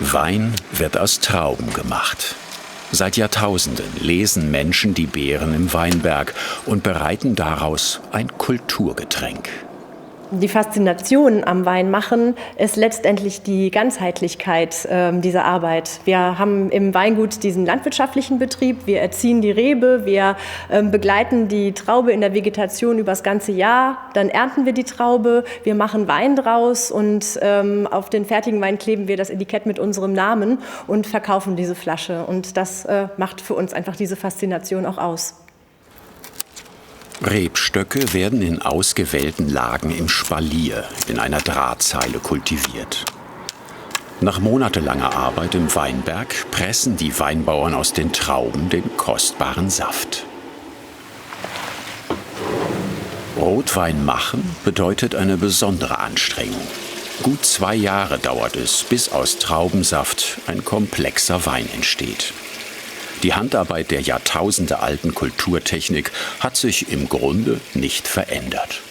Wein wird aus Trauben gemacht. Seit Jahrtausenden lesen Menschen die Beeren im Weinberg und bereiten daraus ein Kulturgetränk. Die Faszination am Weinmachen ist letztendlich die Ganzheitlichkeit dieser Arbeit. Wir haben im Weingut diesen landwirtschaftlichen Betrieb, wir erziehen die Rebe, wir begleiten die Traube in der Vegetation über das ganze Jahr, dann ernten wir die Traube, wir machen Wein draus und auf den fertigen Wein kleben wir das Etikett mit unserem Namen und verkaufen diese Flasche. Und das macht für uns einfach diese Faszination auch aus. Rebstöcke werden in ausgewählten Lagen im Spalier in einer Drahtzeile kultiviert. Nach monatelanger Arbeit im Weinberg pressen die Weinbauern aus den Trauben den kostbaren Saft. Rotwein machen bedeutet eine besondere Anstrengung. Gut 2 Jahre dauert es, bis aus Traubensaft ein komplexer Wein entsteht. Die Handarbeit der jahrtausendealten Kulturtechnik hat sich im Grunde nicht verändert.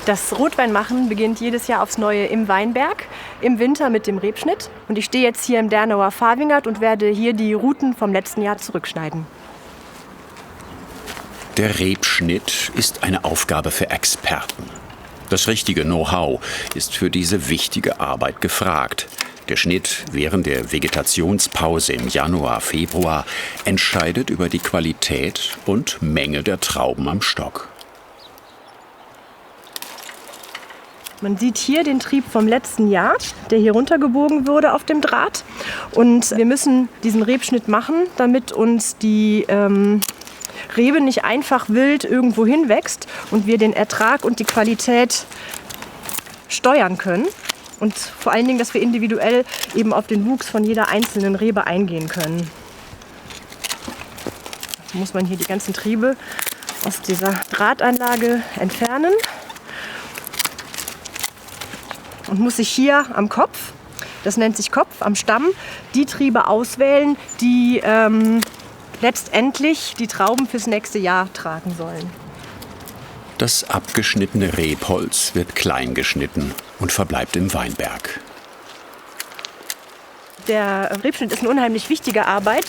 Das Rotweinmachen beginnt jedes Jahr aufs Neue im Weinberg, im Winter mit dem Rebschnitt. Und ich stehe jetzt hier im Dernauer Fahrwingert und werde hier die Ruten vom letzten Jahr zurückschneiden. Der Rebschnitt ist eine Aufgabe für Experten. Das richtige Know-how ist für diese wichtige Arbeit gefragt. Der Schnitt während der Vegetationspause im Januar, Februar entscheidet über die Qualität und Menge der Trauben am Stock. Man sieht hier den Trieb vom letzten Jahr, der hier runtergebogen wurde auf dem Draht. Und wir müssen diesen Rebschnitt machen, damit uns die Rebe nicht einfach wild irgendwo hinwächst und wir den Ertrag und die Qualität steuern können. Und vor allen Dingen, dass wir individuell eben auf den Wuchs von jeder einzelnen Rebe eingehen können. Da muss man hier die ganzen Triebe aus dieser Drahtanlage entfernen und muss sich hier am Kopf, das nennt sich Kopf, am Stamm, die Triebe auswählen, die letztendlich die Trauben fürs nächste Jahr tragen sollen. Das abgeschnittene Rebholz wird klein geschnitten und verbleibt im Weinberg. Der Rebschnitt ist eine unheimlich wichtige Arbeit,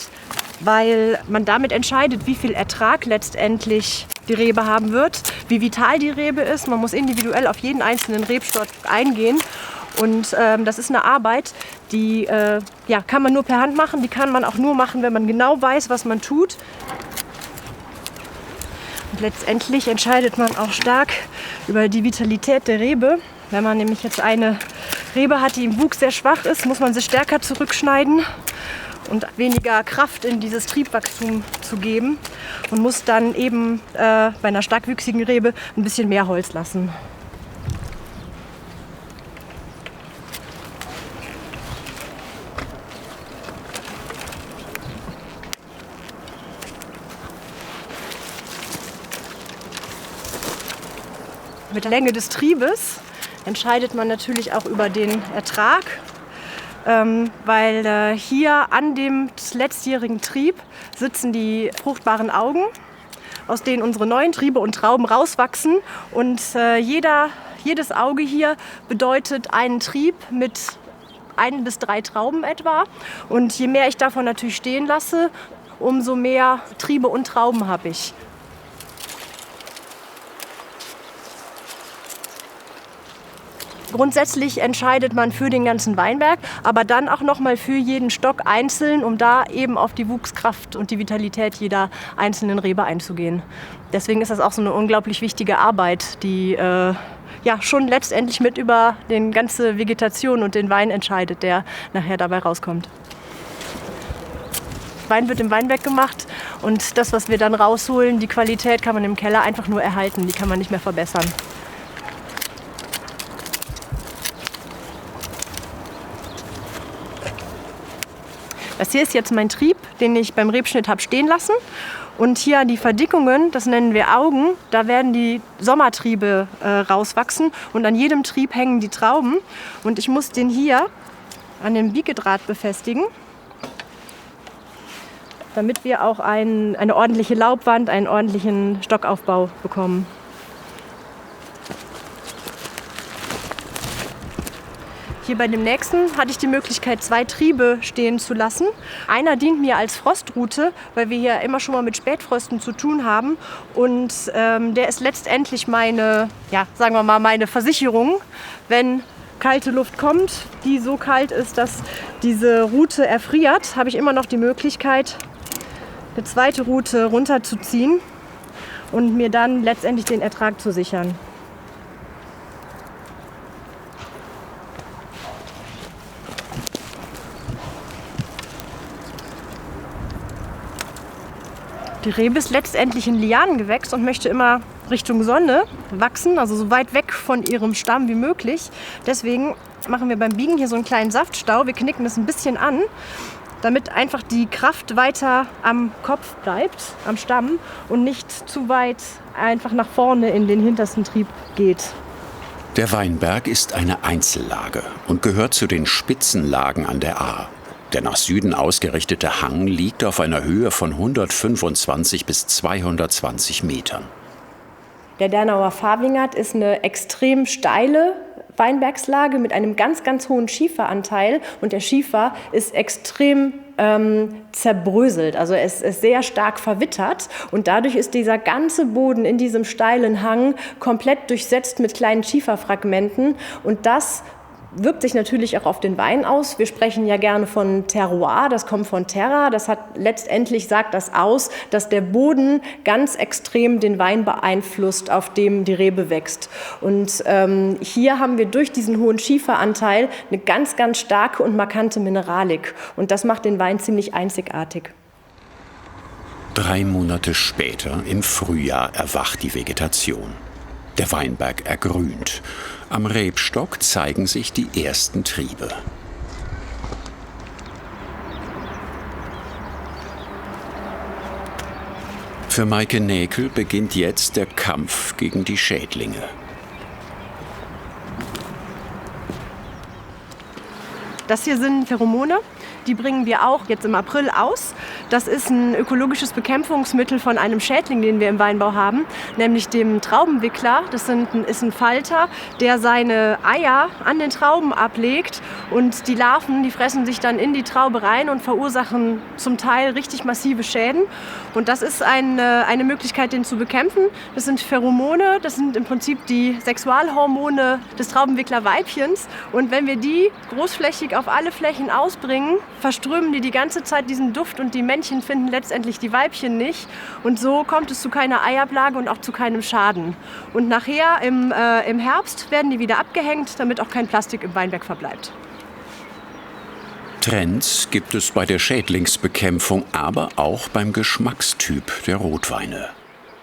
weil man damit entscheidet, wie viel Ertrag letztendlich die Rebe haben wird, wie vital die Rebe ist. Man muss individuell auf jeden einzelnen Rebstock eingehen. Und das ist eine Arbeit, die kann man nur per Hand machen. Die kann man auch nur machen, wenn man genau weiß, was man tut. Und letztendlich entscheidet man auch stark über die Vitalität der Rebe. Wenn man nämlich jetzt eine Rebe hat, die im Wuchs sehr schwach ist, muss man sie stärker zurückschneiden und weniger Kraft in dieses Triebwachstum zu geben. Und muss dann eben bei einer starkwüchsigen Rebe ein bisschen mehr Holz lassen. Mit der Länge des Triebes entscheidet man natürlich auch über den Ertrag, weil hier an dem letztjährigen Trieb sitzen die fruchtbaren Augen, aus denen unsere neuen Triebe und Trauben rauswachsen. Und jedes Auge hier bedeutet einen Trieb mit 1 bis 3 Trauben etwa. Und je mehr ich davon natürlich stehen lasse, umso mehr Triebe und Trauben habe ich. Grundsätzlich entscheidet man für den ganzen Weinberg, aber dann auch noch mal für jeden Stock einzeln, um da eben auf die Wuchskraft und die Vitalität jeder einzelnen Rebe einzugehen. Deswegen ist das auch so eine unglaublich wichtige Arbeit, die schon letztendlich mit über die ganze Vegetation und den Wein entscheidet, der nachher dabei rauskommt. Wein wird im Weinberg gemacht und das, was wir dann rausholen, die Qualität kann man im Keller einfach nur erhalten, die kann man nicht mehr verbessern. Das hier ist jetzt mein Trieb, den ich beim Rebschnitt habe stehen lassen. Und hier die Verdickungen, das nennen wir Augen, da werden die Sommertriebe rauswachsen. Und an jedem Trieb hängen die Trauben. Und ich muss den hier an dem Biegedraht befestigen. damit wir auch eine ordentliche Laubwand, einen ordentlichen Stockaufbau bekommen. Hier bei dem nächsten hatte ich die Möglichkeit, 2 Triebe stehen zu lassen. Einer dient mir als Frostrute, weil wir hier immer schon mal mit Spätfrösten zu tun haben. Und der ist letztendlich meine Versicherung, wenn kalte Luft kommt, die so kalt ist, dass diese Rute erfriert, habe ich immer noch die Möglichkeit, eine zweite Rute runterzuziehen und mir dann letztendlich den Ertrag zu sichern. Die Rebe ist letztendlich ein Lianengewächs und möchte immer Richtung Sonne wachsen, also so weit weg von ihrem Stamm wie möglich. Deswegen machen wir beim Biegen hier so einen kleinen Saftstau. Wir knicken es ein bisschen an, damit einfach die Kraft weiter am Kopf bleibt, am Stamm und nicht zu weit einfach nach vorne in den hintersten Trieb geht. Der Weinberg ist eine Einzellage und gehört zu den Spitzenlagen an der Ahr. Der nach Süden ausgerichtete Hang liegt auf einer Höhe von 125 bis 220 Metern. Der Dernauer Fahrwingert ist eine extrem steile Weinbergslage mit einem ganz, ganz hohen Schieferanteil. Und der Schiefer ist extrem zerbröselt, also es ist sehr stark verwittert. Und dadurch ist dieser ganze Boden in diesem steilen Hang komplett durchsetzt mit kleinen Schieferfragmenten. Und das wirkt sich natürlich auch auf den Wein aus. Wir sprechen ja gerne von Terroir, das kommt von Terra. Das hat letztendlich sagt das aus, dass der Boden ganz extrem den Wein beeinflusst, auf dem die Rebe wächst. Und hier haben wir durch diesen hohen Schieferanteil eine ganz, ganz starke und markante Mineralik. Und das macht den Wein ziemlich einzigartig. 3 Monate später, im Frühjahr, erwacht die Vegetation. Der Weinberg ergrünt. Am Rebstock zeigen sich die ersten Triebe. Für Maike Näkel beginnt jetzt der Kampf gegen die Schädlinge. Das hier sind Pheromone. Die bringen wir auch jetzt im April aus. Das ist ein ökologisches Bekämpfungsmittel von einem Schädling, den wir im Weinbau haben, nämlich dem Traubenwickler. Das ist ein Falter, der seine Eier an den Trauben ablegt und die Larven, die fressen sich dann in die Traube rein und verursachen zum Teil richtig massive Schäden. Und das ist eine Möglichkeit, den zu bekämpfen. Das sind Pheromone, das sind im Prinzip die Sexualhormone des Traubenwicklerweibchens. Und wenn wir die großflächig auf alle Flächen ausbringen, verströmen die ganze Zeit diesen Duft und die Männchen finden letztendlich die Weibchen nicht. Und so kommt es zu keiner Eiablage und auch zu keinem Schaden. Und nachher im Herbst werden die wieder abgehängt, damit auch kein Plastik im Weinberg verbleibt. Trends gibt es bei der Schädlingsbekämpfung, aber auch beim Geschmackstyp der Rotweine.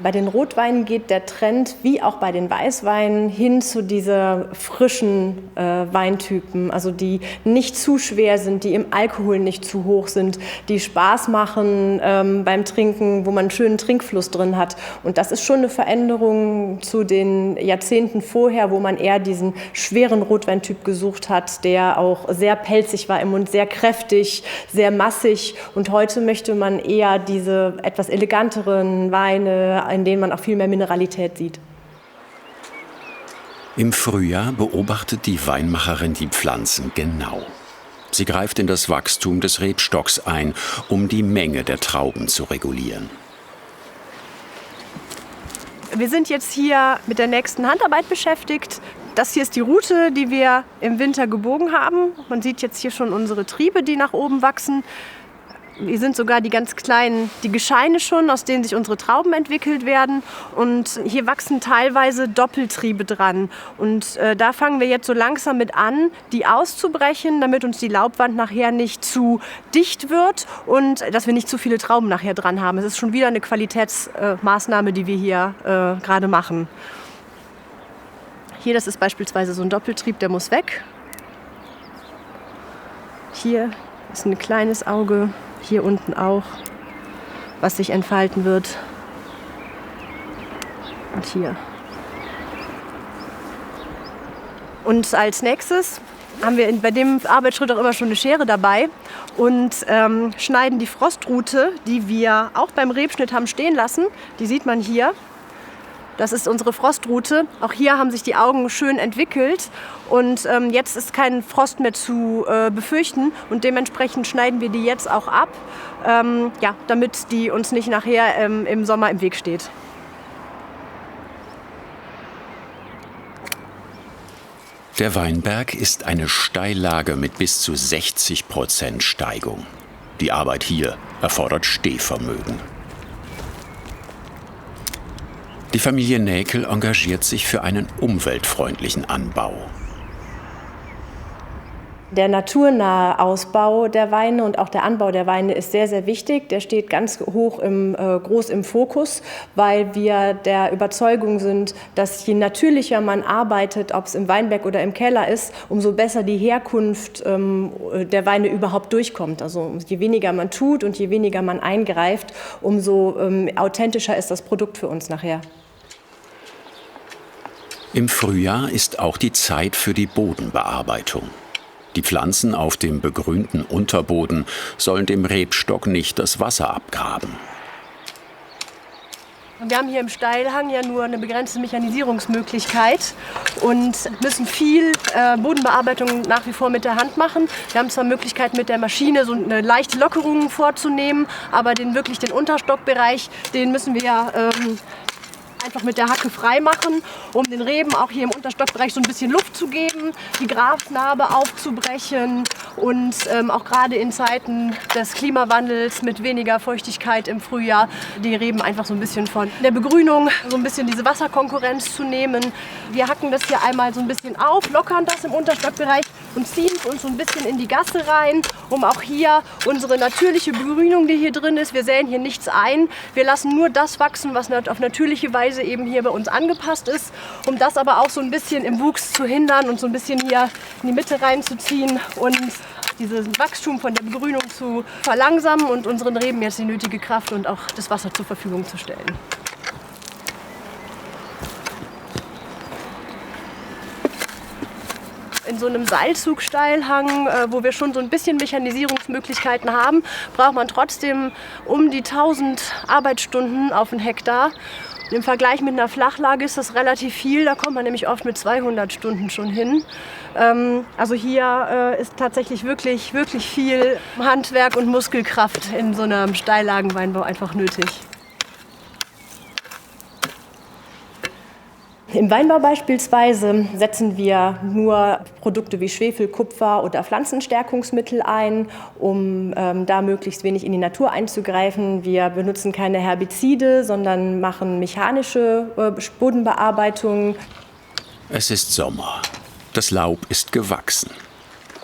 Bei den Rotweinen geht der Trend, wie auch bei den Weißweinen, hin zu dieser frischen Weintypen, also die nicht zu schwer sind, die im Alkohol nicht zu hoch sind, die Spaß machen beim Trinken, wo man einen schönen Trinkfluss drin hat. Und das ist schon eine Veränderung zu den Jahrzehnten vorher, wo man eher diesen schweren Rotweintyp gesucht hat, der auch sehr pelzig war im Mund, sehr kräftig, sehr massig. Und heute möchte man eher diese etwas eleganteren Weine, in denen man auch viel mehr Mineralität sieht. Im Frühjahr beobachtet die Weinmacherin die Pflanzen genau. Sie greift in das Wachstum des Rebstocks ein, um die Menge der Trauben zu regulieren. Wir sind jetzt hier mit der nächsten Handarbeit beschäftigt. Das hier ist die Rute, die wir im Winter gebogen haben. Man sieht jetzt hier schon unsere Triebe, die nach oben wachsen. Hier sind sogar die ganz kleinen, die Gescheine schon, aus denen sich unsere Trauben entwickelt werden. Und hier wachsen teilweise Doppeltriebe dran. Und da fangen wir jetzt so langsam mit an, die auszubrechen, damit uns die Laubwand nachher nicht zu dicht wird und dass wir nicht zu viele Trauben nachher dran haben. Es ist schon wieder eine Qualitätsmaßnahme, die wir hier gerade machen. Hier, das ist beispielsweise so ein Doppeltrieb, der muss weg. Hier ist ein kleines Auge. Hier unten auch, was sich entfalten wird. Und hier. Und als nächstes haben wir bei dem Arbeitsschritt auch immer schon eine Schere dabei und schneiden die Frostrute, die wir auch beim Rebschnitt haben stehen lassen. Die sieht man hier. Das ist unsere Frostrute. Auch hier haben sich die Augen schön entwickelt und jetzt ist kein Frost mehr zu befürchten und dementsprechend schneiden wir die jetzt auch ab, ja, damit die uns nicht nachher im Sommer im Weg steht. Der Weinberg ist eine Steillage mit bis zu 60% Steigung. Die Arbeit hier erfordert Stehvermögen. Die Familie Näkel engagiert sich für einen umweltfreundlichen Anbau. Der naturnahe Ausbau der Weine und auch der Anbau der Weine ist sehr, sehr wichtig. Der steht ganz groß im Fokus, weil wir der Überzeugung sind, dass je natürlicher man arbeitet, ob es im Weinberg oder im Keller ist, umso besser die Herkunft der Weine überhaupt durchkommt. Also je weniger man tut und je weniger man eingreift, umso authentischer ist das Produkt für uns nachher. Im Frühjahr ist auch die Zeit für die Bodenbearbeitung. Die Pflanzen auf dem begrünten Unterboden sollen dem Rebstock nicht das Wasser abgraben. Wir haben hier im Steilhang ja nur eine begrenzte Mechanisierungsmöglichkeit und müssen viel Bodenbearbeitung nach wie vor mit der Hand machen. Wir haben zwar Möglichkeit mit der Maschine so eine leichte Lockerung vorzunehmen, aber den Unterstockbereich, den müssen wir einfach mit der Hacke frei machen, um den Reben auch hier im Unterstockbereich so ein bisschen Luft zu geben, die Grasnarbe aufzubrechen und auch gerade in Zeiten des Klimawandels mit weniger Feuchtigkeit im Frühjahr die Reben einfach so ein bisschen von der Begrünung, so ein bisschen diese Wasserkonkurrenz zu nehmen. Wir hacken das hier einmal so ein bisschen auf, lockern das im Unterstockbereich und ziehen uns so ein bisschen in die Gasse rein, um auch hier unsere natürliche Begrünung, die hier drin ist, wir säen hier nichts ein, wir lassen nur das wachsen, was auf natürliche Weise eben hier bei uns angepasst ist, um das aber auch so ein bisschen im Wuchs zu hindern und so ein bisschen hier in die Mitte reinzuziehen und dieses Wachstum von der Begrünung zu verlangsamen und unseren Reben jetzt die nötige Kraft und auch das Wasser zur Verfügung zu stellen. In so einem Seilzugsteilhang, wo wir schon so ein bisschen Mechanisierungsmöglichkeiten haben, braucht man trotzdem um die 1000 Arbeitsstunden auf einen Hektar. Im Vergleich mit einer Flachlage ist das relativ viel, da kommt man nämlich oft mit 200 Stunden schon hin. Also hier ist tatsächlich wirklich, wirklich viel Handwerk und Muskelkraft in so einem Steillagenweinbau einfach nötig. Im Weinbau beispielsweise setzen wir nur Produkte wie Schwefel, Kupfer oder Pflanzenstärkungsmittel ein, um da möglichst wenig in die Natur einzugreifen. Wir benutzen keine Herbizide, sondern machen mechanische Bodenbearbeitung. Es ist Sommer. Das Laub ist gewachsen.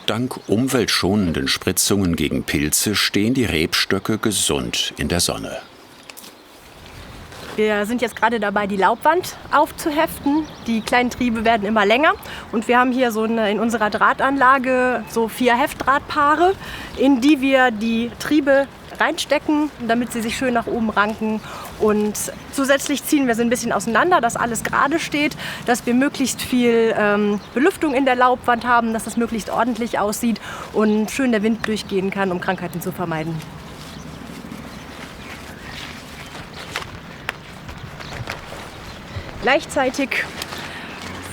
Dank umweltschonenden Spritzungen gegen Pilze stehen die Rebstöcke gesund in der Sonne. Wir sind jetzt gerade dabei, die Laubwand aufzuheften. Die kleinen Triebe werden immer länger und wir haben hier in unserer Drahtanlage so 4 Heftdrahtpaare, in die wir die Triebe reinstecken, damit sie sich schön nach oben ranken. Und zusätzlich ziehen wir sie ein bisschen auseinander, dass alles gerade steht, dass wir möglichst viel Belüftung in der Laubwand haben, dass das möglichst ordentlich aussieht und schön der Wind durchgehen kann, um Krankheiten zu vermeiden. Gleichzeitig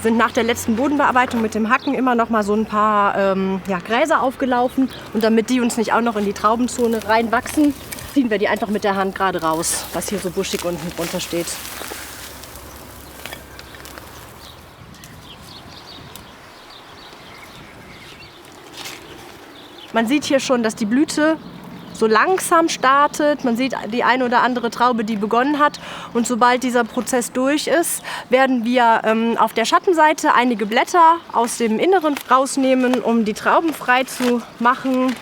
sind nach der letzten Bodenbearbeitung mit dem Hacken immer noch mal so ein paar Gräser aufgelaufen. Und damit die uns nicht auch noch in die Traubenzone reinwachsen, ziehen wir die einfach mit der Hand gerade raus, was hier so buschig unten drunter steht. Man sieht hier schon, dass die Blüte so langsam startet. Man sieht die eine oder andere Traube, die begonnen hat. Und sobald dieser Prozess durch ist, werden wir auf der Schattenseite einige Blätter aus dem Inneren rausnehmen, um die Trauben frei zu machen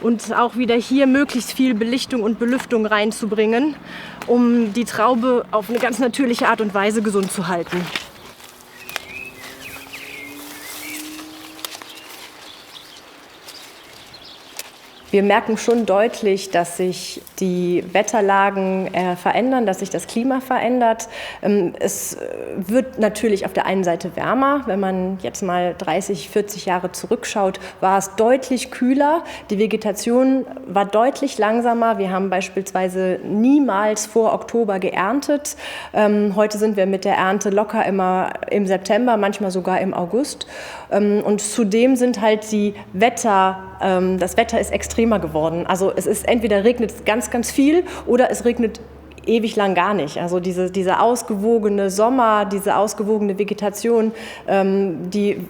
und auch wieder hier möglichst viel Belichtung und Belüftung reinzubringen, um die Traube auf eine ganz natürliche Art und Weise gesund zu halten. Wir merken schon deutlich, dass sich die Wetterlagen verändern, dass sich das Klima verändert. Es wird natürlich auf der einen Seite wärmer. Wenn man jetzt mal 30, 40 Jahre zurückschaut, war es deutlich kühler. Die Vegetation war deutlich langsamer. Wir haben beispielsweise niemals vor Oktober geerntet. Heute sind wir mit der Ernte locker immer im September, manchmal sogar im August. Und zudem sind halt das Wetter ist extremer geworden. Also es ist entweder regnet es ganz, ganz viel oder es regnet ewig lang gar nicht. Also diese ausgewogene Sommer, diese ausgewogene Vegetation, die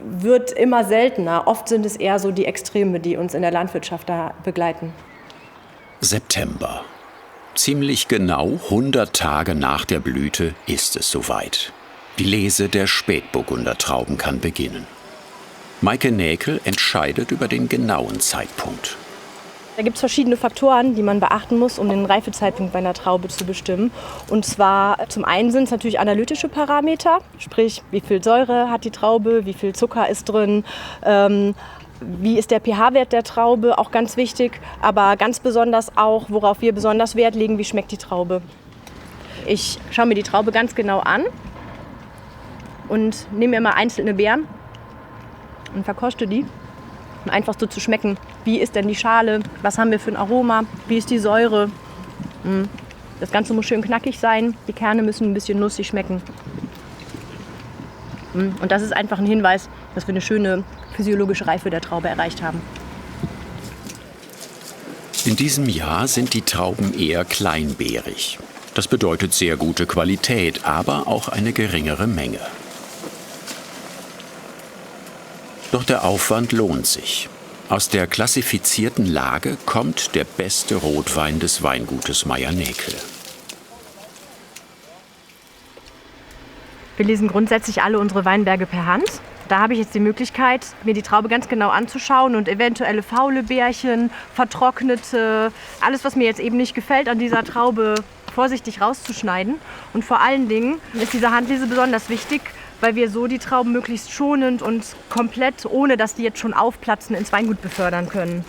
wird immer seltener. Oft sind es eher so die Extreme, die uns in der Landwirtschaft da begleiten. September. Ziemlich genau 100 Tage nach der Blüte ist es soweit. Die Lese der Spätburgundertrauben kann beginnen. Maike Näkel entscheidet über den genauen Zeitpunkt. Da gibt es verschiedene Faktoren, die man beachten muss, um den Reifezeitpunkt bei einer Traube zu bestimmen. Und zwar zum einen sind es natürlich analytische Parameter, sprich wie viel Säure hat die Traube, wie viel Zucker ist drin, wie ist der pH-Wert der Traube, auch ganz wichtig. Aber ganz besonders auch, worauf wir besonders Wert legen, wie schmeckt die Traube. Ich schaue mir die Traube ganz genau an und nehme mir mal einzelne Beeren und verkoste die, um einfach so zu schmecken, wie ist denn die Schale, was haben wir für ein Aroma, wie ist die Säure. Das Ganze muss schön knackig sein, die Kerne müssen ein bisschen nussig schmecken. Und das ist einfach ein Hinweis, dass wir eine schöne physiologische Reife der Traube erreicht haben. In diesem Jahr sind die Trauben eher kleinbeerig. Das bedeutet sehr gute Qualität, aber auch eine geringere Menge. Doch der Aufwand lohnt sich. Aus der klassifizierten Lage kommt der beste Rotwein des Weingutes Meier-Näkel. Wir lesen grundsätzlich alle unsere Weinberge per Hand. Da habe ich jetzt die Möglichkeit, mir die Traube ganz genau anzuschauen und eventuelle faule Beerchen, vertrocknete, alles, was mir jetzt eben nicht gefällt an dieser Traube, vorsichtig rauszuschneiden. Und vor allen Dingen ist diese Handlese besonders wichtig, weil wir so die Trauben möglichst schonend und komplett, ohne dass die jetzt schon aufplatzen, ins Weingut befördern können.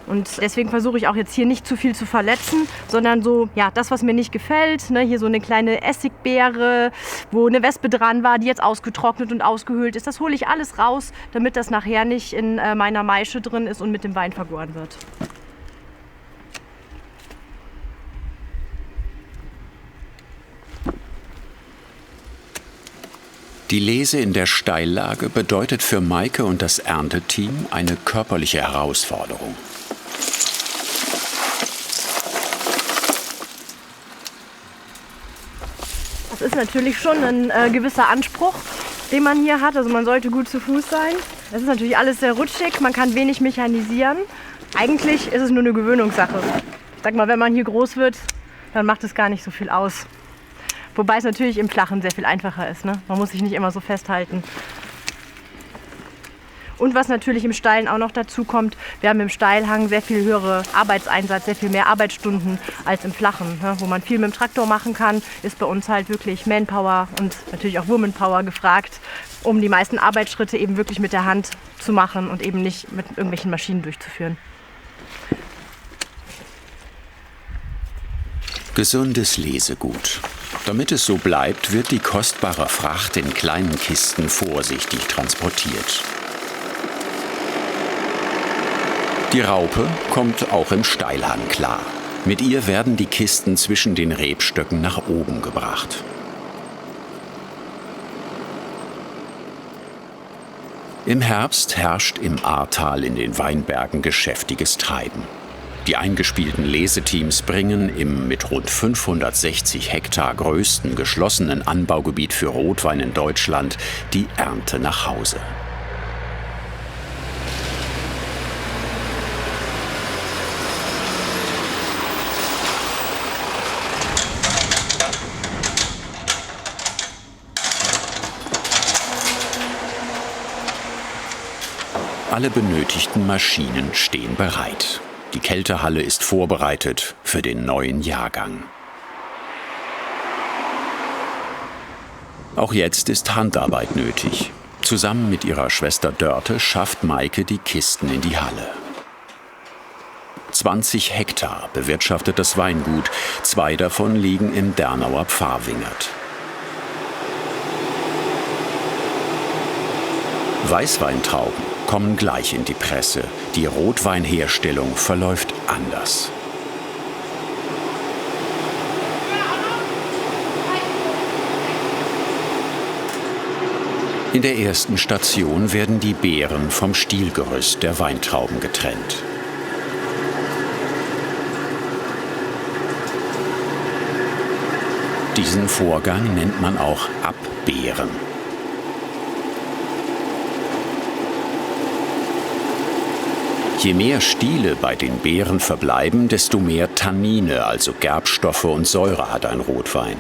Und deswegen versuche ich auch jetzt hier nicht zu viel zu verletzen, sondern so, ja, das, was mir nicht gefällt, ne, hier so eine kleine Essigbeere, wo eine Wespe dran war, die jetzt ausgetrocknet und ausgehöhlt ist, das hole ich alles raus, damit das nachher nicht in meiner Maische drin ist und mit dem Wein vergoren wird. Die Lese in der Steillage bedeutet für Maike und das Ernteteam eine körperliche Herausforderung. Das ist natürlich schon ein gewisser Anspruch, den man hier hat. Also man sollte gut zu Fuß sein. Das ist natürlich alles sehr rutschig, man kann wenig mechanisieren. Eigentlich ist es nur eine Gewöhnungssache. Ich sag mal, wenn man hier groß wird, dann macht es gar nicht so viel aus. Wobei es natürlich im Flachen sehr viel einfacher ist, ne? Man muss sich nicht immer so festhalten. Und was natürlich im Steilen auch noch dazu kommt, wir haben im Steilhang sehr viel höhere Arbeitseinsatz, sehr viel mehr Arbeitsstunden als im Flachen. Ne? Wo man viel mit dem Traktor machen kann, ist bei uns halt wirklich Manpower und natürlich auch Womanpower gefragt, um die meisten Arbeitsschritte eben wirklich mit der Hand zu machen und eben nicht mit irgendwelchen Maschinen durchzuführen. Gesundes Lesegut. Damit es so bleibt, wird die kostbare Fracht in kleinen Kisten vorsichtig transportiert. Die Raupe kommt auch im Steilhang klar. Mit ihr werden die Kisten zwischen den Rebstöcken nach oben gebracht. Im Herbst herrscht im Ahrtal in den Weinbergen geschäftiges Treiben. Die eingespielten Leseteams bringen im mit rund 560 Hektar größten geschlossenen Anbaugebiet für Rotwein in Deutschland die Ernte nach Hause. Alle benötigten Maschinen stehen bereit. Die Kältehalle ist vorbereitet für den neuen Jahrgang. Auch jetzt ist Handarbeit nötig. Zusammen mit ihrer Schwester Dörte schafft Maike die Kisten in die Halle. 20 Hektar bewirtschaftet das Weingut. 2 davon liegen im Dernauer Pfarrwingert. Weißweintrauben kommen gleich in die Presse. Die Rotweinherstellung verläuft anders. In der ersten Station werden die Beeren vom Stielgerüst der Weintrauben getrennt. Diesen Vorgang nennt man auch Abbeeren. Je mehr Stiele bei den Beeren verbleiben, desto mehr Tannine, also Gerbstoffe und Säure, hat ein Rotwein.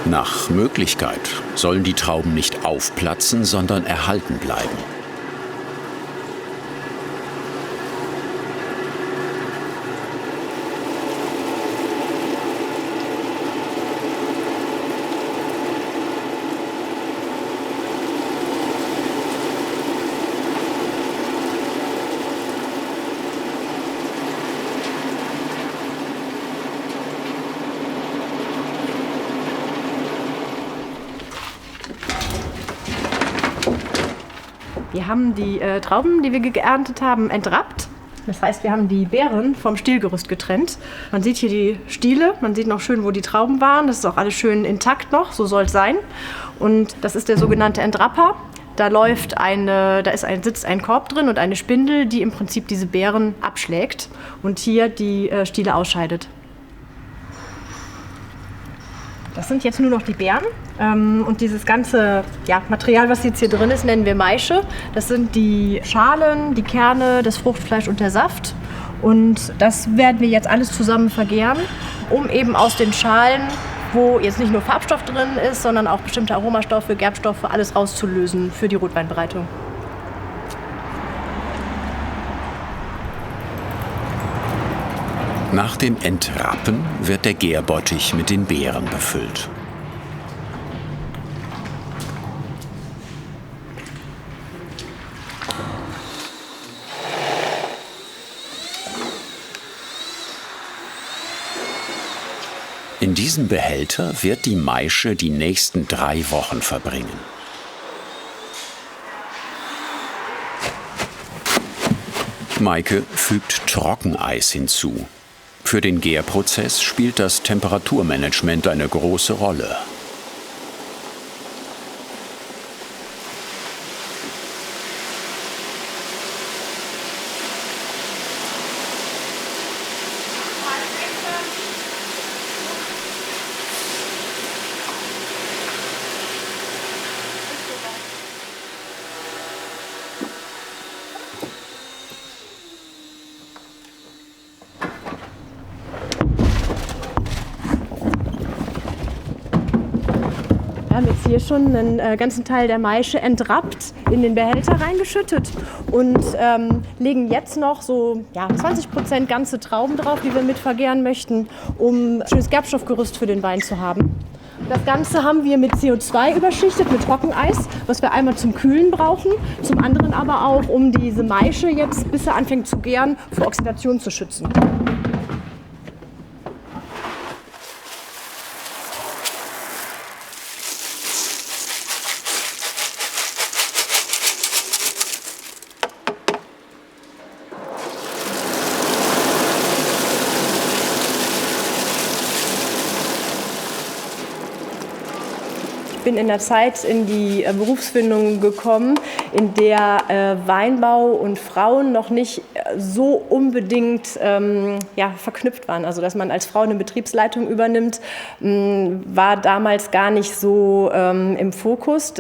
Nach Möglichkeit sollen die Trauben nicht aufplatzen, sondern erhalten bleiben. Wir haben die Trauben, die wir geerntet haben, entrappt. Das heißt, wir haben die Beeren vom Stielgerüst getrennt. Man sieht hier die Stiele, man sieht noch schön, wo die Trauben waren. Das ist auch alles schön intakt noch, so soll es sein. Und das ist der sogenannte Entrapper. Da sitzt ein Korb drin und eine Spindel, die im Prinzip diese Beeren abschlägt und hier die Stiele ausscheidet. Das sind jetzt nur noch die Beeren. Und dieses ganze Material, was jetzt hier drin ist, nennen wir Maische. Das sind die Schalen, die Kerne, das Fruchtfleisch und der Saft. Und das werden wir jetzt alles zusammen vergären, um eben aus den Schalen, wo jetzt nicht nur Farbstoff drin ist, sondern auch bestimmte Aromastoffe, Gerbstoffe, alles rauszulösen für die Rotweinbereitung. Nach dem Entrappen wird der Gärbottich mit den Beeren befüllt. In diesem Behälter wird die Maische die nächsten 3 Wochen verbringen. Maike fügt Trockeneis hinzu. Für den Gärprozess spielt das Temperaturmanagement eine große Rolle. Wir haben jetzt hier schon einen ganzen Teil der Maische entrappt, in den Behälter reingeschüttet und legen jetzt noch so 20% ganze Trauben drauf, die wir mit vergären möchten, um ein schönes Gerbstoffgerüst für den Wein zu haben. Das Ganze haben wir mit CO2 überschichtet, mit Trockeneis, was wir einmal zum Kühlen brauchen, zum anderen aber auch, um diese Maische jetzt, bis sie anfängt zu gären, vor Oxidation zu schützen. Ich bin in der Zeit in die Berufsfindung gekommen, in der Weinbau und Frauen noch nicht so unbedingt verknüpft waren. Also dass man als Frau eine Betriebsleitung übernimmt, war damals gar nicht so im Fokus.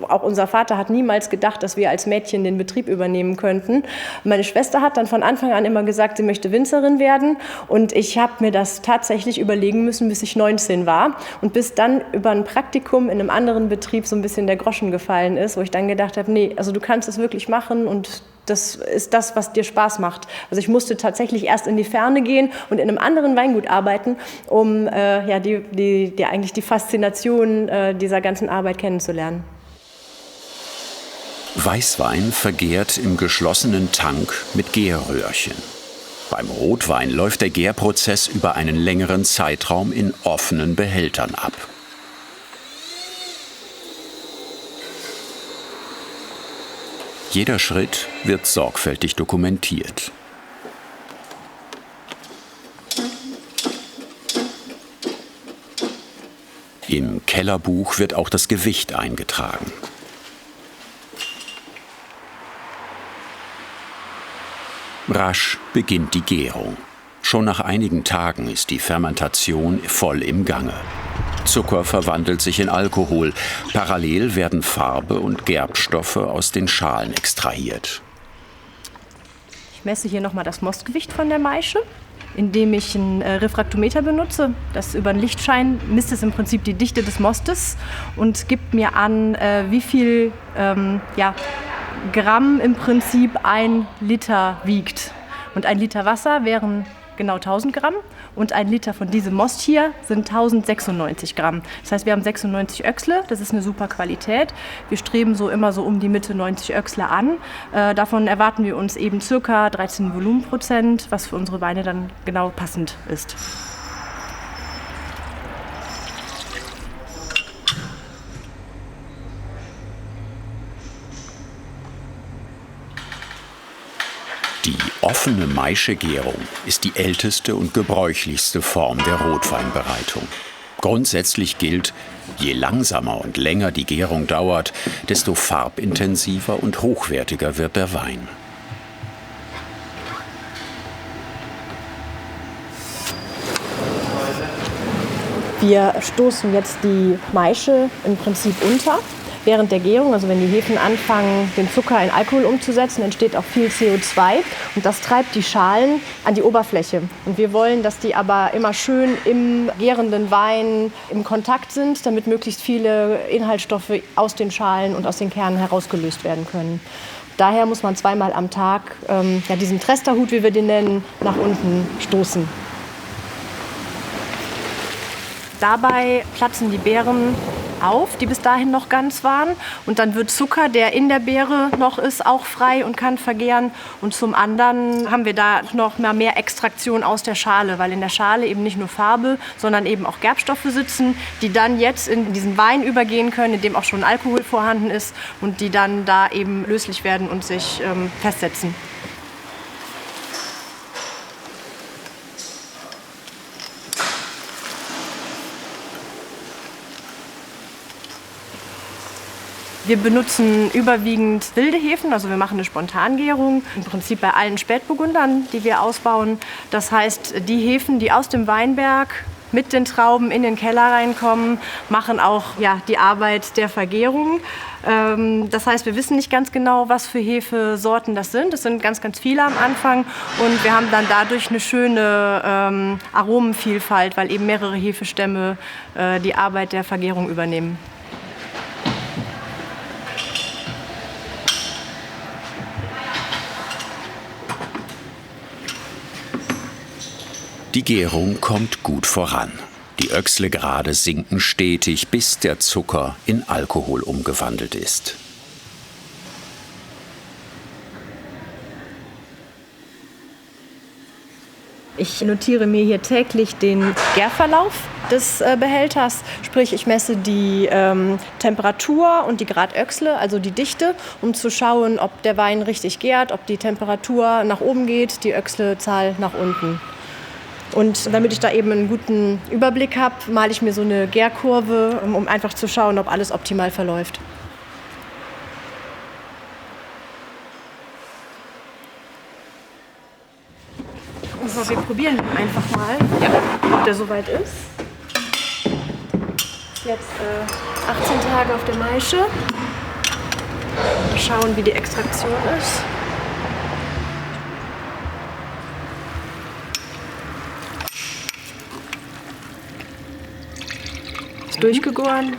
Auch unser Vater hat niemals gedacht, dass wir als Mädchen den Betrieb übernehmen könnten. Meine Schwester hat dann von Anfang an immer gesagt, sie möchte Winzerin werden. Und ich habe mir das tatsächlich überlegen müssen, bis ich 19 war. Und bis dann über ein Praktikum in einem anderen Betrieb so ein bisschen der Groschen gefallen ist, wo ich dann gedacht habe, nee, also du kannst es wirklich machen und das ist das, was dir Spaß macht. Also ich musste tatsächlich erst in die Ferne gehen und in einem anderen Weingut arbeiten, um eigentlich die Faszination dieser ganzen Arbeit kennenzulernen. Weißwein vergärt im geschlossenen Tank mit Gärröhrchen. Beim Rotwein läuft der Gärprozess über einen längeren Zeitraum in offenen Behältern ab. Jeder Schritt wird sorgfältig dokumentiert. Im Kellerbuch wird auch das Gewicht eingetragen. Rasch beginnt die Gärung. Schon nach einigen Tagen ist die Fermentation voll im Gange. Zucker verwandelt sich in Alkohol. Parallel werden Farbe und Gerbstoffe aus den Schalen extrahiert. Ich messe hier nochmal das Mostgewicht von der Maische, indem ich ein Refraktometer benutze. Das über einen Lichtschein misst es im Prinzip die Dichte des Mostes und gibt mir an, wie viel Gramm im Prinzip 1 Liter wiegt. Und 1 Liter Wasser wären genau 1000 Gramm und 1 Liter von diesem Most hier sind 1096 Gramm. Das heißt, wir haben 96 Öchsle, das ist eine super Qualität. Wir streben immer so um die Mitte 90 Öchsle an. Davon erwarten wir uns eben ca. 13 Volumenprozent, was für unsere Weine dann genau passend ist. Die offene Maischegärung ist die älteste und gebräuchlichste Form der Rotweinbereitung. Grundsätzlich gilt, je langsamer und länger die Gärung dauert, desto farbintensiver und hochwertiger wird der Wein. Wir stoßen jetzt die Maische im Prinzip unter. Während der Gärung, also wenn die Hefen anfangen, den Zucker in Alkohol umzusetzen, entsteht auch viel CO2 und das treibt die Schalen an die Oberfläche. Und wir wollen, dass die aber immer schön im gärenden Wein im Kontakt sind, damit möglichst viele Inhaltsstoffe aus den Schalen und aus den Kernen herausgelöst werden können. Daher muss man zweimal am Tag diesen Tresterhut, wie wir den nennen, nach unten stoßen. Dabei platzen die Beeren auf, die bis dahin noch ganz waren. Und dann wird Zucker, der in der Beere noch ist, auch frei und kann vergären. Und zum anderen haben wir da noch mal mehr Extraktion aus der Schale, weil in der Schale eben nicht nur Farbe, sondern eben auch Gerbstoffe sitzen, die dann jetzt in diesen Wein übergehen können, in dem auch schon Alkohol vorhanden ist und die dann da eben löslich werden und sich festsetzen. Wir benutzen überwiegend wilde Hefen, also wir machen eine Spontangärung, im Prinzip bei allen Spätburgundern, die wir ausbauen. Das heißt, die Hefen, die aus dem Weinberg mit den Trauben in den Keller reinkommen, machen auch die Arbeit der Vergärung. Das heißt, wir wissen nicht ganz genau, was für Hefesorten das sind. Es sind ganz, ganz viele am Anfang und wir haben dann dadurch eine schöne Aromenvielfalt, weil eben mehrere Hefestämme die Arbeit der Vergärung übernehmen. Die Gärung kommt gut voran. Die Öchslegrade sinken stetig, bis der Zucker in Alkohol umgewandelt ist. Ich notiere mir hier täglich den Gärverlauf des Behälters, sprich ich messe die Temperatur und die Grad Öchsle, also die Dichte, um zu schauen, ob der Wein richtig gärt, ob die Temperatur nach oben geht, die Öchslezahl nach unten. Und damit ich da eben einen guten Überblick habe, male ich mir so eine Gärkurve, um einfach zu schauen, ob alles optimal verläuft. So, wir probieren einfach mal, ob der soweit ist. Jetzt 18 Tage auf der Maische. Schauen, wie die Extraktion ist. Ist durchgegoren.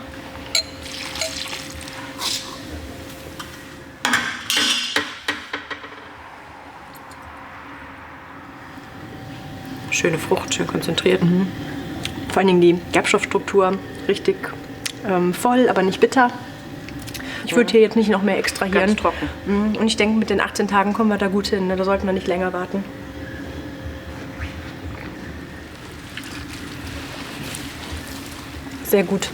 schöne Frucht, schön konzentriert. Vor allen Dingen die Gerbstoffstruktur richtig voll, aber nicht bitter. Ich würde hier jetzt nicht noch mehr extrahieren. Ganz trocken. Und ich denke, mit den 18 Tagen kommen wir da gut hin. Da sollten wir nicht länger warten. Sehr gut.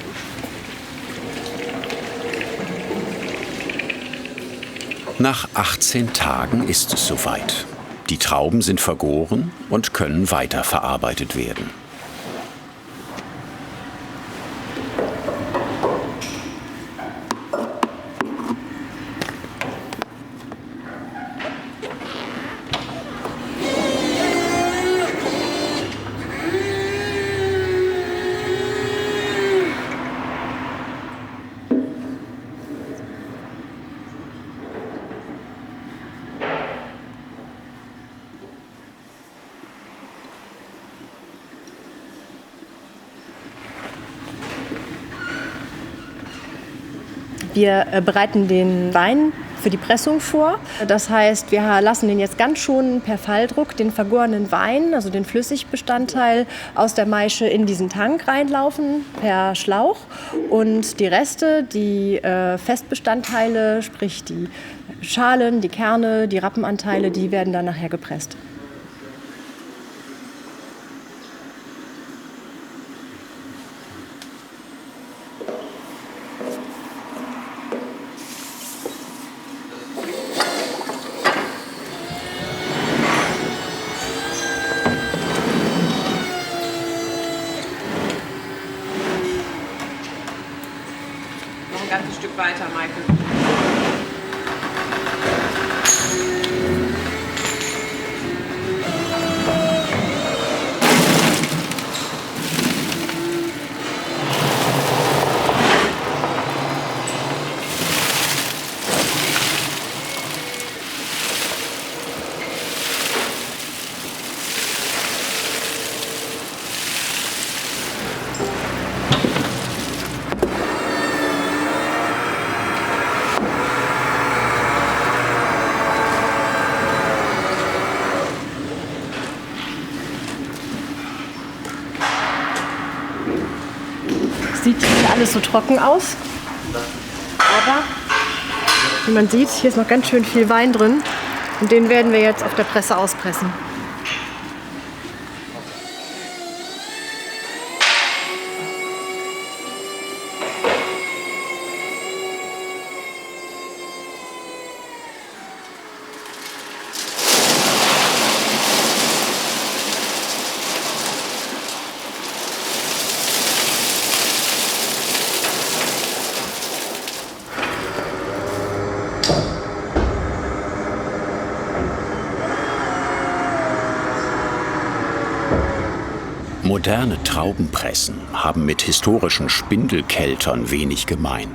Nach 18 Tagen ist es soweit. Die Trauben sind vergoren und können weiterverarbeitet werden. Wir bereiten den Wein für die Pressung vor. Das heißt, wir lassen den jetzt ganz schonend per Falldruck den vergorenen Wein, also den Flüssigbestandteil aus der Maische in diesen Tank reinlaufen per Schlauch. Und die Reste, die Festbestandteile, sprich die Schalen, die Kerne, die Rappenanteile, die werden dann nachher gepresst. Ein ganzes Stück weiter, Michael. Sieht hier alles so trocken aus. Aber wie man sieht, hier ist noch ganz schön viel Wein drin. Und den werden wir jetzt auf der Presse auspressen. Moderne Traubenpressen haben mit historischen Spindelkeltern wenig gemein.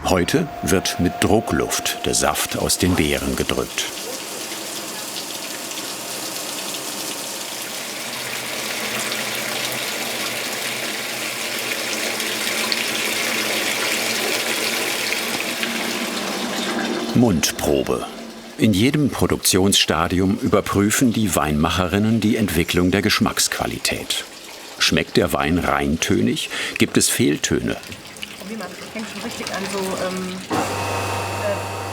Heute wird mit Druckluft der Saft aus den Beeren gedrückt. Mundprobe. In jedem Produktionsstadium überprüfen die Weinmacherinnen die Entwicklung der Geschmacksqualität. Schmeckt der Wein reintönig? Gibt es Fehltöne? Oh, wie man fängt schon richtig an, so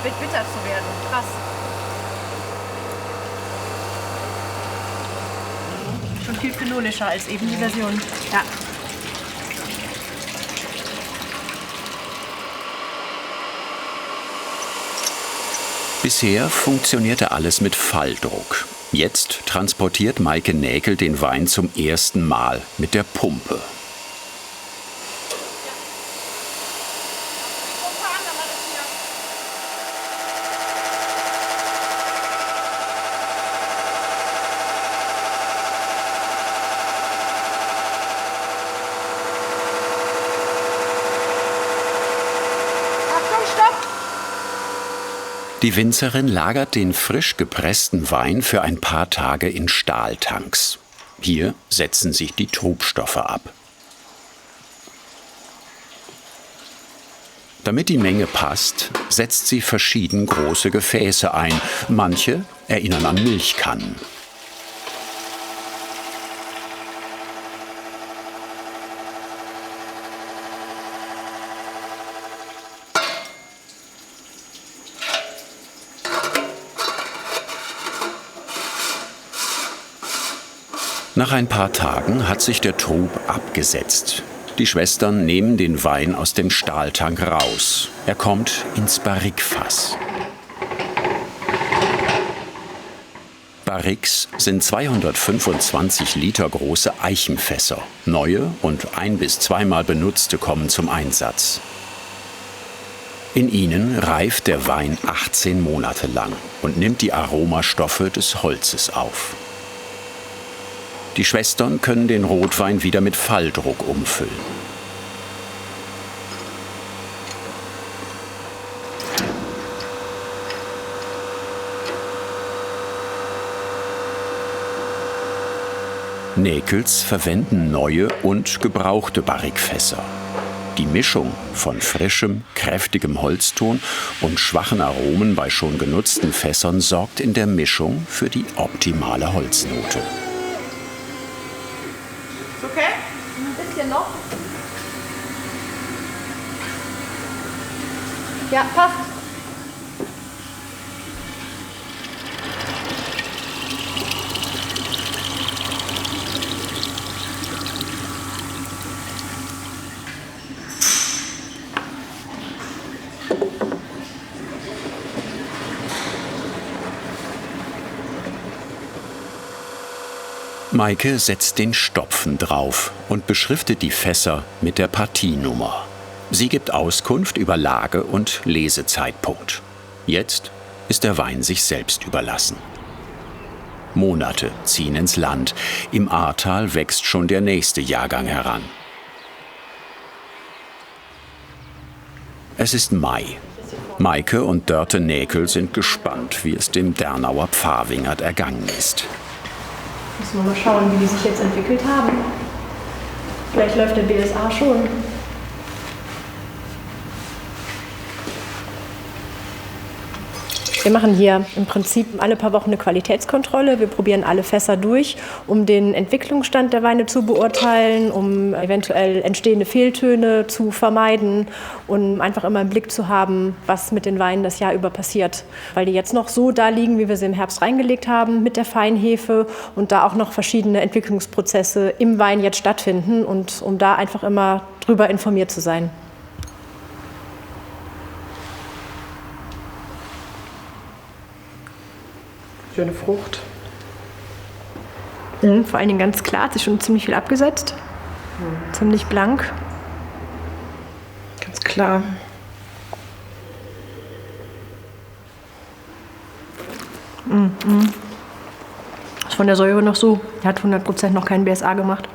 bitter zu werden. Krass. Schon viel phenolischer als eben die Version. Ja. Bisher funktionierte alles mit Falldruck. Jetzt transportiert Maike Näkel den Wein zum ersten Mal mit der Pumpe. Die Winzerin lagert den frisch gepressten Wein für ein paar Tage in Stahltanks. Hier setzen sich die Trubstoffe ab. Damit die Menge passt, setzt sie verschieden große Gefäße ein. Manche erinnern an Milchkannen. Nach ein paar Tagen hat sich der Trub abgesetzt. Die Schwestern nehmen den Wein aus dem Stahltank raus. Er kommt ins Barrikfass. Barriques sind 225 Liter große Eichenfässer. Neue und ein- bis zweimal benutzte kommen zum Einsatz. In ihnen reift der Wein 18 Monate lang und nimmt die Aromastoffe des Holzes auf. Die Schwestern können den Rotwein wieder mit Falldruck umfüllen. Näkels verwenden neue und gebrauchte Barrikfässer. Die Mischung von frischem, kräftigem Holzton und schwachen Aromen bei schon genutzten Fässern sorgt in der Mischung für die optimale Holznote. Ist okay? Ein bisschen noch. Ja, passt. Maike setzt den Stopfen drauf und beschriftet die Fässer mit der Partienummer. Sie gibt Auskunft über Lage und Lesezeitpunkt. Jetzt ist der Wein sich selbst überlassen. Monate ziehen ins Land. Im Ahrtal wächst schon der nächste Jahrgang heran. Es ist Mai. Maike und Dörte Näkel sind gespannt, wie es dem Dernauer Pfarrwingert ergangen ist. Müssen wir mal schauen, wie die sich jetzt entwickelt haben. Vielleicht läuft der BSA schon. Wir machen hier im Prinzip alle paar Wochen eine Qualitätskontrolle. Wir probieren alle Fässer durch, um den Entwicklungsstand der Weine zu beurteilen, um eventuell entstehende Fehltöne zu vermeiden und einfach immer im Blick zu haben, was mit den Weinen das Jahr über passiert. Weil die jetzt noch so da liegen, wie wir sie im Herbst reingelegt haben, mit der Feinhefe und da auch noch verschiedene Entwicklungsprozesse im Wein jetzt stattfinden und um da einfach immer drüber informiert zu sein. Schöne Frucht. Vor allen Dingen ganz klar, hat sich schon ziemlich viel abgesetzt. Ziemlich blank. Ganz klar. Ist von der Säure noch so. Er hat 100% noch keinen BSA gemacht.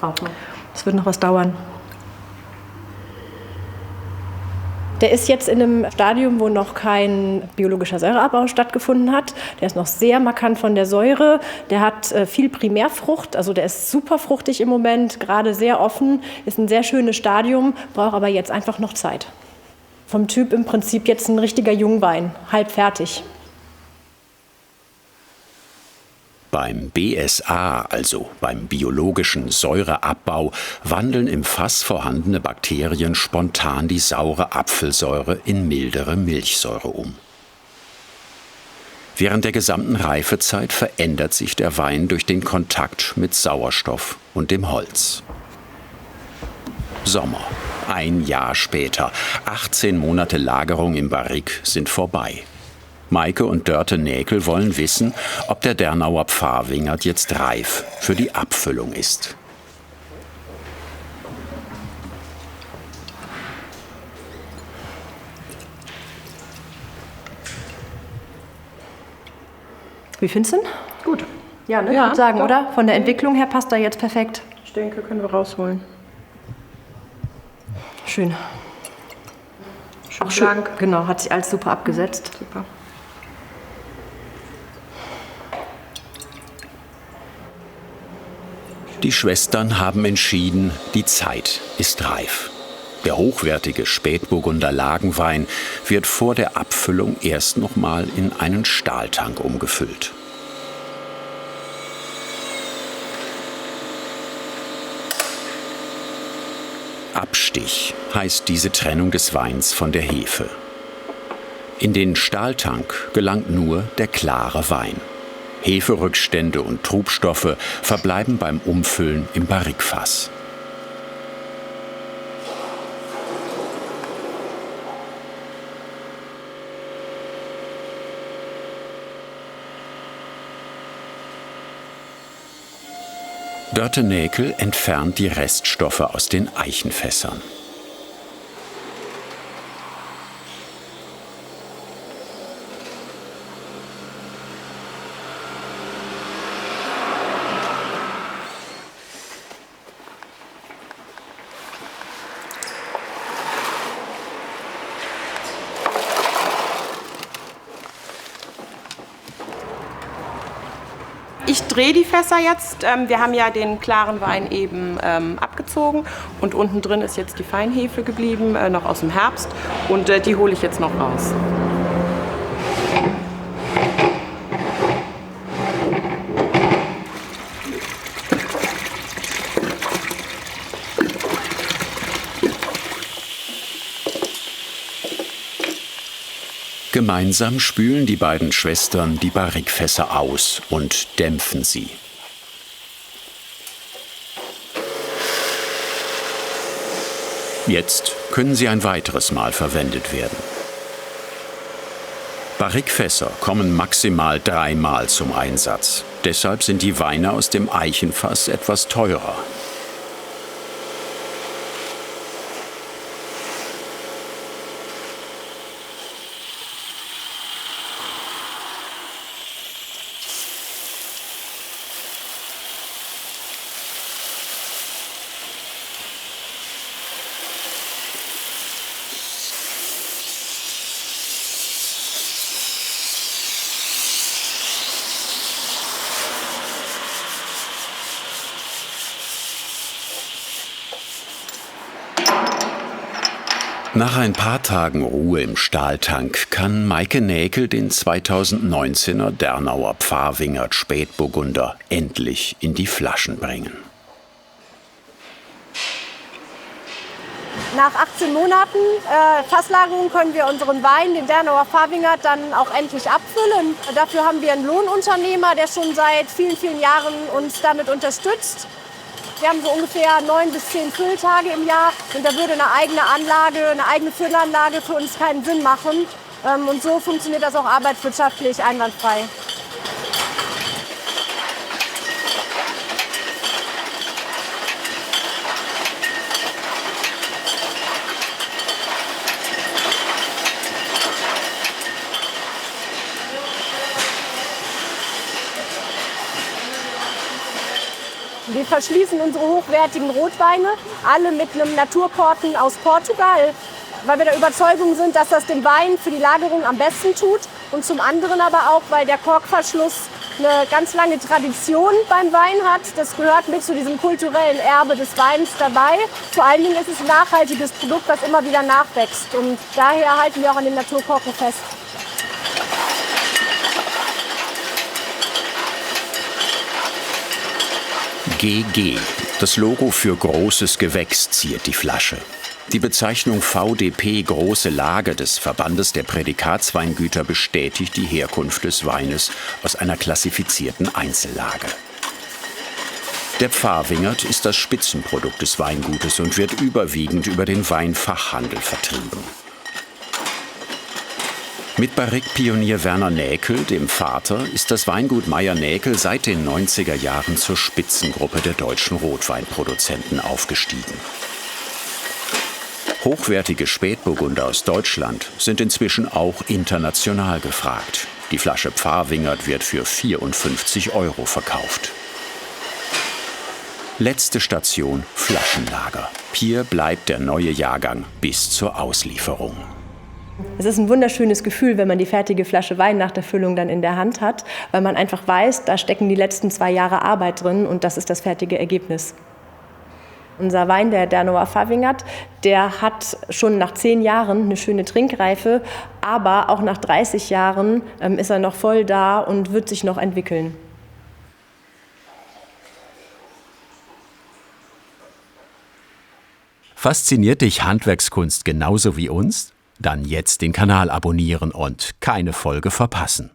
Braucht man. Das wird noch was dauern. Der ist jetzt in einem Stadium, wo noch kein biologischer Säureabbau stattgefunden hat. Der ist noch sehr markant von der Säure. Der hat viel Primärfrucht, also der ist super fruchtig im Moment, gerade sehr offen, ist ein sehr schönes Stadium, braucht aber jetzt einfach noch Zeit. Vom Typ im Prinzip jetzt ein richtiger Jungwein, halb fertig. Beim BSA, also beim biologischen Säureabbau, wandeln im Fass vorhandene Bakterien spontan die saure Apfelsäure in mildere Milchsäure um. Während der gesamten Reifezeit verändert sich der Wein durch den Kontakt mit Sauerstoff und dem Holz. Sommer, ein Jahr später, 18 Monate Lagerung im Barrique sind vorbei. Maike und Dörte Näkel wollen wissen, ob der Dernauer Pfarrwingert jetzt reif für die Abfüllung ist. Wie findest du ihn? Gut. Ja, ne? Ja, Ich würde sagen, doch. oder? Von der Entwicklung her passt er jetzt perfekt. Ich denke, können wir rausholen. Schön. Schön Auch schön. blank. Genau, hat sich alles super abgesetzt. Super. Die Schwestern haben entschieden, die Zeit ist reif. Der hochwertige Spätburgunder Lagenwein wird vor der Abfüllung erst nochmal in einen Stahltank umgefüllt. Abstich heißt diese Trennung des Weins von der Hefe. In den Stahltank gelangt nur der klare Wein. Heferückstände und Trubstoffe verbleiben beim Umfüllen im Barrikfass. Dörte Näkel entfernt die Reststoffe aus den Eichenfässern. Ich drehe die Fässer jetzt. Wir haben ja den klaren Wein eben abgezogen und unten drin ist jetzt die Feinhefe geblieben, noch aus dem Herbst, und die hole ich jetzt noch raus. Gemeinsam spülen die beiden Schwestern die Barrikfässer aus und dämpfen sie. Jetzt können sie ein weiteres Mal verwendet werden. Barrikfässer kommen maximal 3 Mal zum Einsatz. Deshalb sind die Weine aus dem Eichenfass etwas teurer. Nach ein paar Tagen Ruhe im Stahltank kann Maike Näkel den 2019er Dernauer Pfarrwingert Spätburgunder endlich in die Flaschen bringen. Nach 18 Monaten Fasslagerung können wir unseren Wein, den Dernauer Pfarrwingert, dann auch endlich abfüllen. Dafür haben wir einen Lohnunternehmer, der schon seit vielen, vielen Jahren uns damit unterstützt. Wir haben so ungefähr 9 bis 10 Fülltage im Jahr und da würde eine eigene Anlage, eine eigene Füllanlage für uns keinen Sinn machen. Und so funktioniert das auch arbeitswirtschaftlich einwandfrei. Wir verschließen unsere hochwertigen Rotweine alle mit einem Naturkorken aus Portugal, weil wir der Überzeugung sind, dass das dem Wein für die Lagerung am besten tut. Und zum anderen aber auch, weil der Korkverschluss eine ganz lange Tradition beim Wein hat. Das gehört mit zu diesem kulturellen Erbe des Weins dabei. Vor allen Dingen ist es ein nachhaltiges Produkt, das immer wieder nachwächst. Und daher halten wir auch an dem Naturkorken fest. GG, das Logo für großes Gewächs, ziert die Flasche. Die Bezeichnung VDP Große Lage des Verbandes der Prädikatsweingüter bestätigt die Herkunft des Weines aus einer klassifizierten Einzellage. Der Pfarrwingert ist das Spitzenprodukt des Weingutes und wird überwiegend über den Weinfachhandel vertrieben. Mit Barrique-Pionier Werner Näkel, dem Vater, ist das Weingut Meyer Näkel seit den 90er Jahren zur Spitzengruppe der deutschen Rotweinproduzenten aufgestiegen. Hochwertige Spätburgunder aus Deutschland sind inzwischen auch international gefragt. Die Flasche Pfarrwingert wird für 54 € verkauft. Letzte Station: Flaschenlager. Hier bleibt der neue Jahrgang bis zur Auslieferung. Es ist ein wunderschönes Gefühl, wenn man die fertige Flasche Wein nach der Füllung dann in der Hand hat, weil man einfach weiß, da stecken die letzten 2 Jahre Arbeit drin und das ist das fertige Ergebnis. Unser Wein, der Dernauer Pfarrwingert, der hat schon nach 10 Jahren eine schöne Trinkreife, aber auch nach 30 Jahren ist er noch voll da und wird sich noch entwickeln. Fasziniert dich Handwerkskunst genauso wie uns? Dann jetzt den Kanal abonnieren und keine Folge verpassen.